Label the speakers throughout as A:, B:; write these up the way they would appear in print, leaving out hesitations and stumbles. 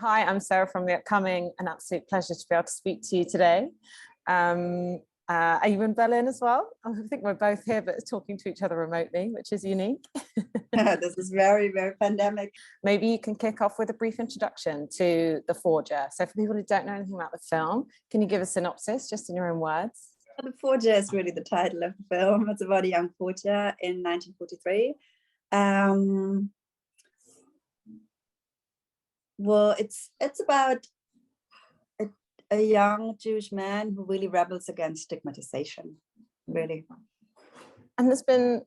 A: Hi, I'm Sarah from The Upcoming. An absolute pleasure to be able to speak to you today. Are you in Berlin as well? I think we're both here, but talking to each other remotely, which is unique.
B: This is very, very pandemic.
A: Maybe you can kick off with a brief introduction to The Forger. So for people who don't know anything about the film, can you give a synopsis just in your own words?
B: The Forger is really the title of the film. It's about a young forger in 1943. Well, it's about a young Jewish man who really rebels against stigmatization, really.
A: And there's been,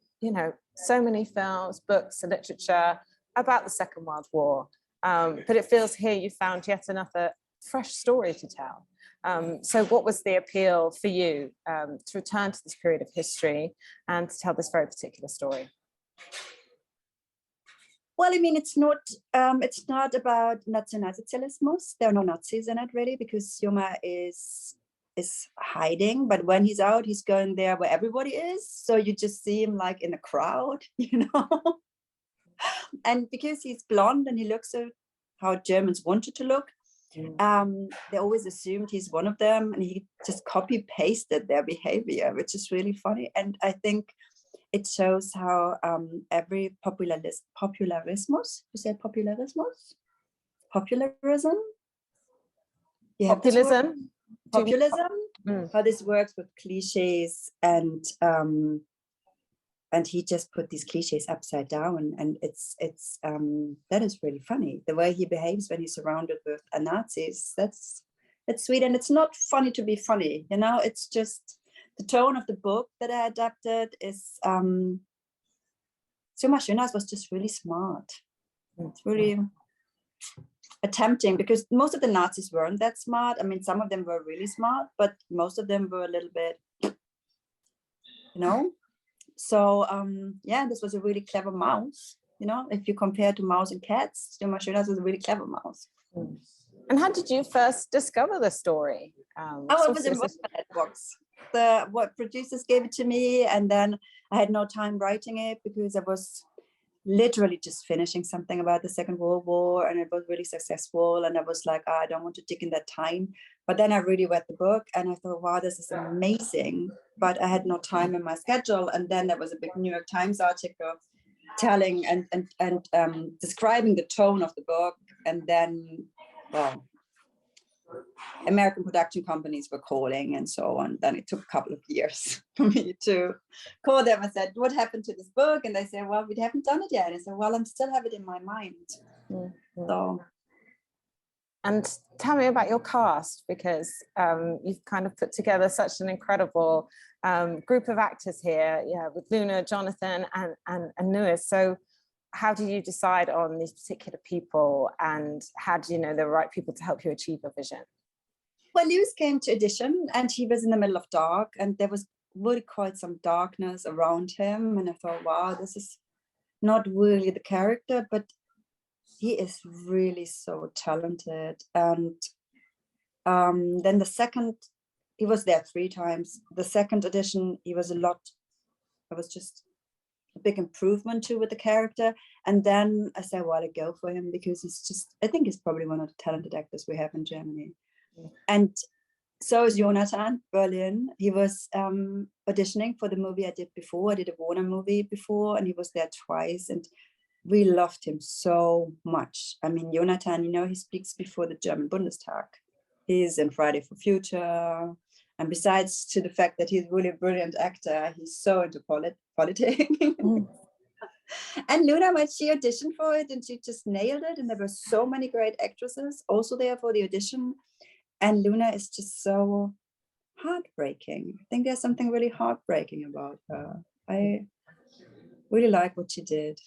A: so many films, books, and literature about the Second World War. But it feels here you found yet another fresh story to tell. So what was the appeal for you to return to this period of history and to tell this very particular story?
B: Well, I mean, it's not about Nationalsozialismus. There are no Nazis in it, really, because Juma is hiding. But when he's out, he's going there where everybody is. So you just see him like in the crowd, And because he's blonde and he looks at how Germans wanted to look, they always assumed he's one of them, and he just copy pasted their behavior, which is really funny. And I think it shows how every popularism, how this works with cliches, and he just put these cliches upside down, and it's that is really funny. The way he behaves when he's surrounded with Nazis, it's sweet, and it's not funny to be funny, It's just the tone of the book that I adapted is Jonas was just really smart. It's really attempting, because most of the Nazis weren't that smart. I mean, some of them were really smart, but most of them were a little bit, So this was a really clever mouse. If you compare to mouse and cats, Jonas was a really clever mouse.
A: And how did you first discover the story?
B: It was in that box. What producers gave it to me, and then I had no time writing it because I was literally just finishing something about the Second World War, and it was really successful, and I was like, I don't want to dig in that time. But then I really read the book and I thought, wow, this is amazing, but I had no time in my schedule. And then there was a big New York Times article telling and describing the tone of the book, and then American production companies were calling and so on. Then it took a couple of years for me to call them. I said, what happened to this book? And they said, well, we haven't done it yet. And I said, well, I still have it in my mind. Mm-hmm. So.
A: And tell me about your cast, because you've kind of put together such an incredible group of actors here, with Luna, Jonathan, and Louis. So how do you decide on these particular people, and how do you know the right people to help you achieve your vision?
B: Well, Louis came to audition, and he was in the middle of dark, and there was really quite some darkness around him. And I thought, wow, this is not really the character, but he is really so talented. And then the second, he was there 3 times. The second audition, it was just a big improvement too with the character. And then I said, well, I go for him because I think he's probably one of the talented actors we have in Germany. And so is Jonathan, Berlin. He was auditioning for the movie I did before. I did a Warner movie before, and he was there twice, and we loved him so much. I mean, Jonathan, he speaks before the German Bundestag. He's in Friday for Future. And besides to the fact that he's really a brilliant actor, he's so into politics. And Luna, when she auditioned for it, and she just nailed it. And there were so many great actresses also there for the audition. And Luna is just so heartbreaking. I think there's something really heartbreaking about her. I really like what she did.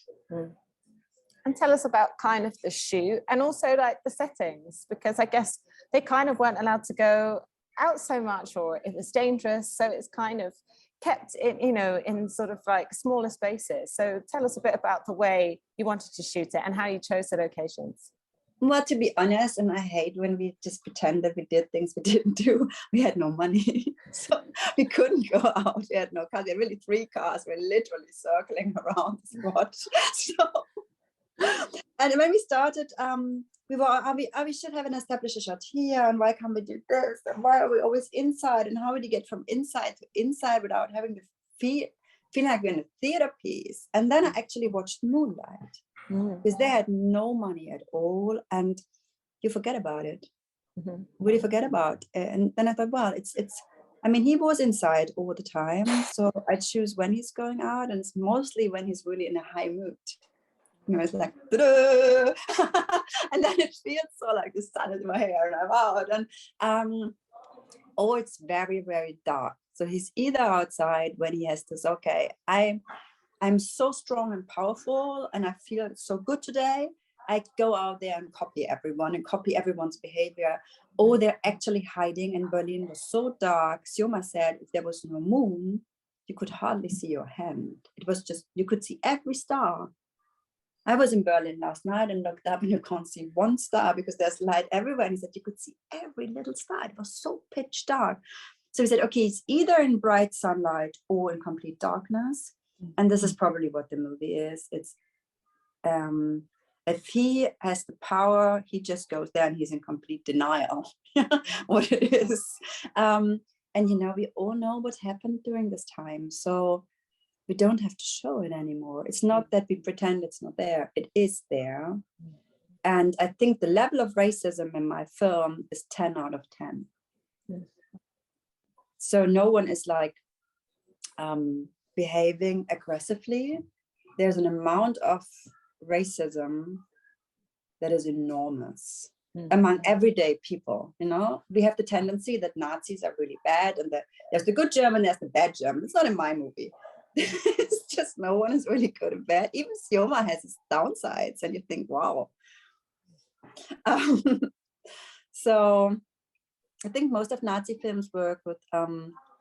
A: And tell us about kind of the shoot, and also like the settings, because I guess they kind of weren't allowed to go out so much, or it was dangerous. So it's kind of kept in, in sort of like smaller spaces. So tell us a bit about the way you wanted to shoot it and how you chose the locations.
B: Well, to be honest, and I hate when we just pretend that we did things we didn't do. We had no money, so we couldn't go out. We had no cars. There were really 3 cars. We're literally circling around the spot. So And when we started, we were, we should have an established shot here, and why can't we do this? And why are we always inside? And how would you get from inside to inside without having to feel like we're in a theater piece? And then I actually watched Moonlight, because they had no money at all, and you forget about it. Really forget about it. And then I thought, well, it's I mean, he was inside all the time, so I choose when he's going out, and it's mostly when he's really in a high mood. You know, it's like, and then it feels so like the sun is in my hair and I'm out. And or it's very, very dark. So he's either outside when he has this, okay, I'm so strong and powerful and I feel so good today. I go out there and copy everyone and copy everyone's behavior. Or they're actually hiding, and Berlin was so dark. Sioma said if there was no moon, you could hardly see your hand. It was just, you could see every star. I was in Berlin last night and looked up and you can't see one star because there's light everywhere. And he said you could see every little star. It was so pitch dark. So he said, okay, it's either in bright sunlight or in complete darkness. And this is probably what the movie is. It's if he has the power, he just goes there and he's in complete denial what it is. And, you know, we all know what happened during this time. So we don't have to show it anymore. It's not that we pretend it's not there. It is there. And I think the level of racism in my film is 10 out of 10. So no one is like behaving aggressively. There's an amount of racism that is enormous among everyday people. You know, we have the tendency that Nazis are really bad and that there's the good German, there's the bad German. It's not in my movie. It's just no one is really good and bad. Even Sioma has its downsides and you think, wow. So I think most of Nazi films work with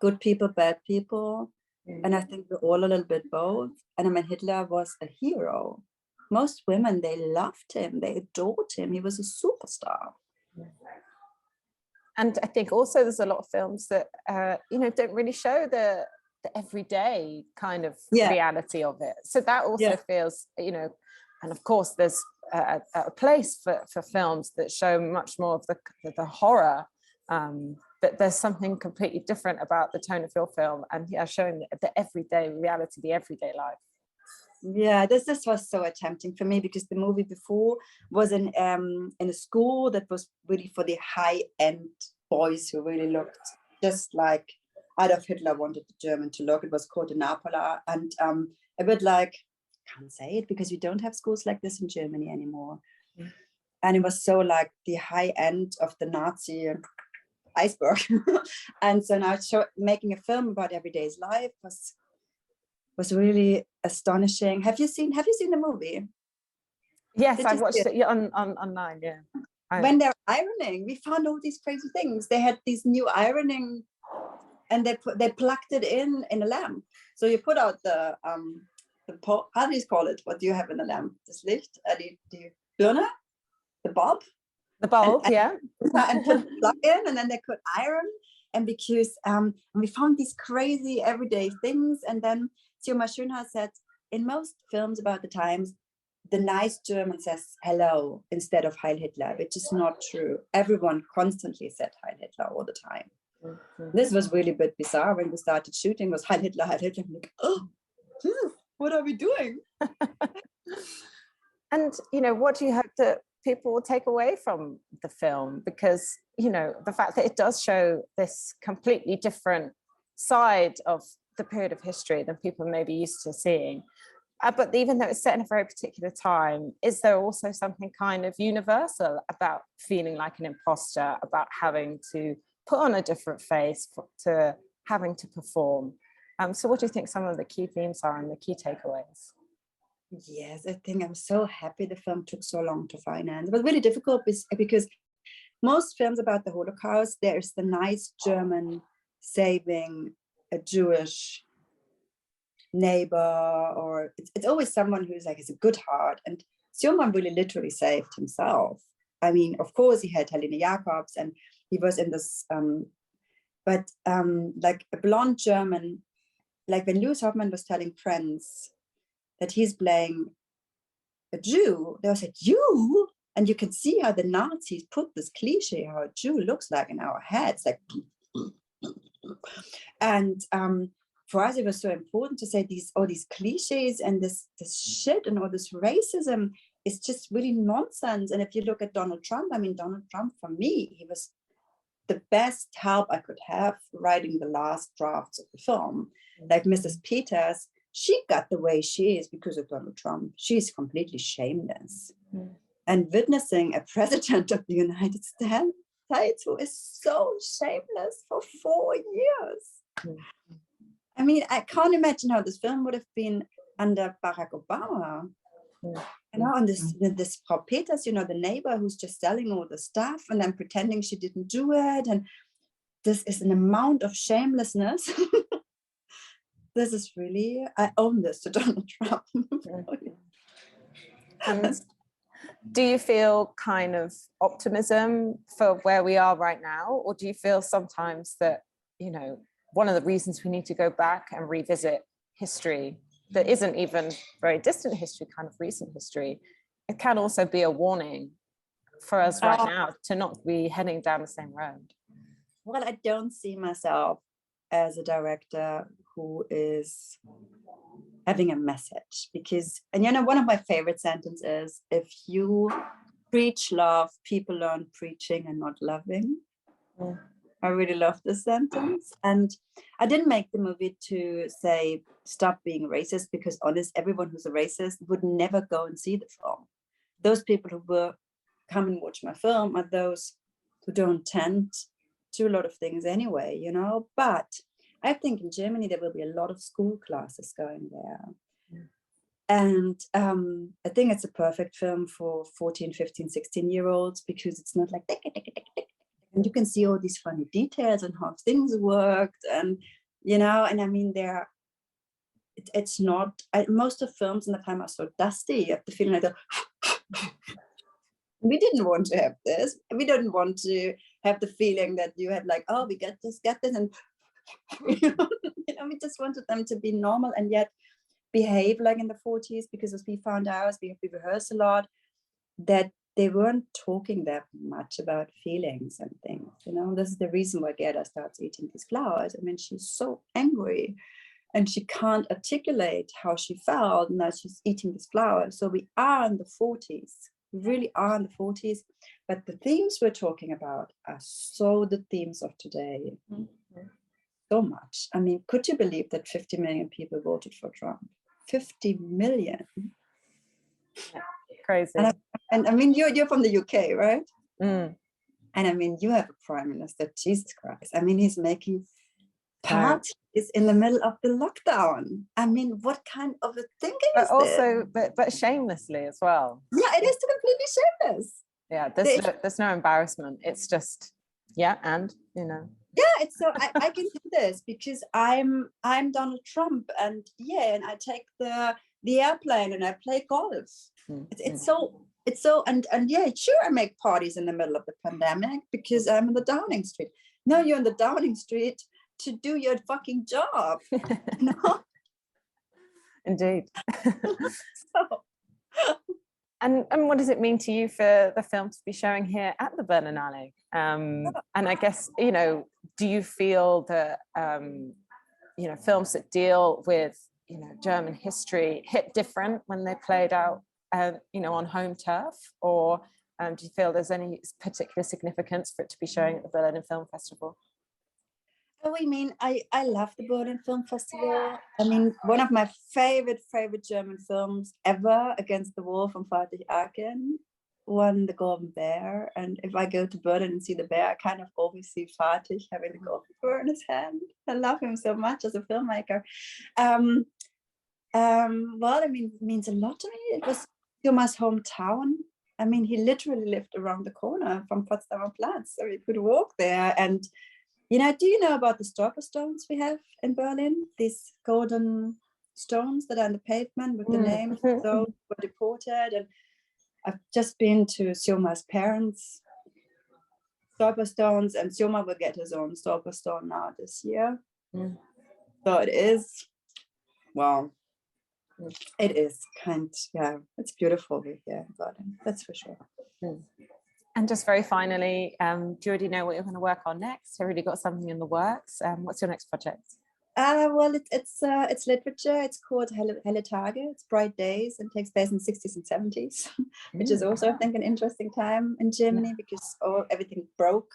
B: good people, bad people. And I think we're all a little bit both. And I mean, Hitler was a hero. Most women, they loved him, they adored him. He was a superstar.
A: And I think also there's a lot of films that, you know, don't really show the everyday kind of reality of it. So that also feels, you know, and of course there's a place for films that show much more of the horror, but there's something completely different about the tone of your film and showing the everyday reality, the everyday life.
B: Yeah, this was so tempting for me because the movie before was in a school that was really for the high-end boys who really looked just like Adolf Hitler wanted the German to look. It was called the Napola, and a bit like, I can't say it because we don't have schools like this in Germany anymore. And it was so like the high end of the Nazi iceberg. And so now making a film about everyday's life was really astonishing. Have you seen the movie?
A: Yes, I watched it online. Yeah.
B: When they're ironing, we found all these crazy things. They had these new ironing, and they plugged it in a lamp. So you put out the how do you call it? What do you have in the lamp? Das Licht, die Birne, the bulb.
A: The bulb,
B: and put the plug in, and then they could iron. And because we found these crazy everyday things, and then Sioma Schönhaus said, in most films about the times, the nice German says hello instead of Heil Hitler, which is not true. Everyone constantly said Heil Hitler all the time. This was really a bit bizarre when we started shooting, was Heil Hitler, Heil Hitler. I'm like, oh, what are we doing?
A: And, you know, what do you hope that people will take away from the film? Because, you know, the fact that it does show this completely different side of the period of history than people may be used to seeing. But even though it's set in a very particular time, is there also something kind of universal about feeling like an imposter, about having to put on a different face, to having to perform? So what do you think some of the key themes are and the key takeaways?
B: Yes, I think I'm so happy the film took so long to finance. It was really difficult because most films about the Holocaust, there's the nice German saving a Jewish neighbor, or it's always someone who's like, has a good heart. And Sioma really literally saved himself. I mean, of course, he had Helene Jacobs and he was in this, but like a blonde German, like when Louis Hofmann was telling friends that he's playing a Jew, they said, you? And you can see how the Nazis put this cliche, how a Jew looks like in our heads, like, and for us, it was so important to say all these cliches and this shit and all this racism is just really nonsense. And if you look at Donald Trump, I mean, Donald Trump, for me, he was the best help I could have writing the last drafts of the film. Like Mrs. Peters, she got the way she is because of Donald Trump. She's completely shameless. And witnessing a president of the United States who is so shameless for 4 years. I mean, I can't imagine how this film would have been under Barack Obama. You know, and this Frau Peters, you know, the neighbor who's just selling all the stuff and then pretending she didn't do it. And this is an amount of shamelessness. This is really, I own this to Donald Trump.
A: Do you feel kind of optimism for where we are right now? Or do you feel sometimes that, you know, one of the reasons we need to go back and revisit history that isn't even very distant history, kind of recent history, it can also be a warning for us right now to not be heading down the same road?
B: Well, I don't see myself as a director who is having a message because, and you know, one of my favorite sentences is, if you preach love, people learn preaching and not loving. I really love this sentence. And I didn't make the movie to say, stop being racist, because honest, everyone who's a racist would never go and see the film. Those people who will come and watch my film are those who don't tend to a lot of things anyway, you know. But I think in Germany, there will be a lot of school classes going there. And I think it's a perfect film for 14, 15, 16-year-olds because it's not like, and you can see all these funny details and how things worked. And, you know, and I mean, it's not, most of films in the time are so dusty. You have the feeling like, we didn't want to have this. We didn't want to have the feeling that you had like, oh, we get this. And, you know, we just wanted them to be normal and yet behave like in the 40s, because as we found out, we rehearsed a lot, that they weren't talking that much about feelings and things. You know, this is the reason why Gerda starts eating these flowers. I mean, she's so angry and she can't articulate how she felt, and now she's eating these flowers. So we are in the 40s. We really are in the 40s. But the themes we're talking about are so the themes of today. So much. I mean, could you believe that 50 million people voted for Trump? 50 million.
A: Yeah, crazy.
B: And I mean, you're from the UK, right? And I mean, you have a prime minister, Jesus Christ. I mean, he's making parties in the middle of the lockdown. I mean, what kind of a thinking is
A: also,
B: this?
A: But shamelessly as well.
B: Yeah, it is completely shameless.
A: Yeah, there's no embarrassment. It's just, yeah, and, you know.
B: Yeah, it's so I can do this because I'm Donald Trump, and and I take the airplane and I play golf. It's so and yeah, sure, I make parties in the middle of the pandemic because I'm in the Downing Street. No, you're in the Downing Street to do your fucking job. No?
A: Indeed.
B: So.
A: And what does it mean to you for the film to be showing here at the Berlinale? And I guess, you know, do you feel that, you know, films that deal with, you know, German history hit different when they played out, you know, on home turf? Or do you feel there's any particular significance for it to be showing at the Berlin Film Festival?
B: Oh, I mean, I love the Berlin Film Festival. I mean, one of my favorite German films ever, Against the Wall from Fatih Akin, won the Golden Bear. And if I go to Berlin and see the bear, I kind of always see Fatih having the Golden Bear in his hand. I love him so much as a filmmaker. Well, I mean, it means a lot to me. It was Thomas' hometown. I mean, he literally lived around the corner from Potsdamer Platz, so he could walk there. And you know, do you know about the Stolper stones we have in Berlin? These golden stones that are on the pavement with the names of those who were deported. And I've just been to Sioma's parents' Stolper stones, and Sioma will get his own Stolper stone now this year. So it is, wow. It is yeah, it's beautiful here in Berlin, that's for sure.
A: And just very finally, do you already know what you're going to work on next? Have you already got something in the works? What's your next project?
B: Well, it's literature. It's called Helle Tage. It's bright days and takes place in the 60s and 70s, which is also, I think, an interesting time in Germany because everything broke,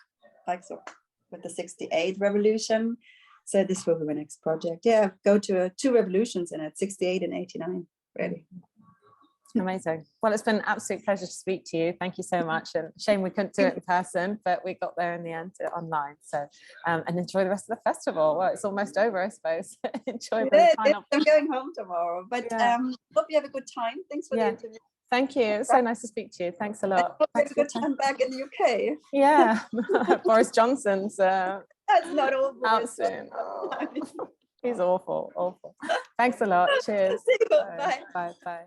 B: like so, with the 68 revolution. So this will be my next project. Yeah, go to 2 revolutions in it, 68 and 89, really.
A: Amazing. Well, it's been an absolute pleasure to speak to you. Thank you so much. And shame we couldn't do it in person, but we got there in the end online. So, and enjoy the rest of the festival. Well, it's almost over, I suppose. Enjoy the final.
B: I'm going home tomorrow, but hope you have a good time. Thanks for the interview.
A: Thank you. It's so nice to speak to you. Thanks a lot.
B: Hope you have a good time back in the UK.
A: Yeah. Boris Johnson's
B: that's not all
A: out soon. Oh, he's awful. Thanks a lot. Cheers.
B: Bye.
A: Bye. Bye.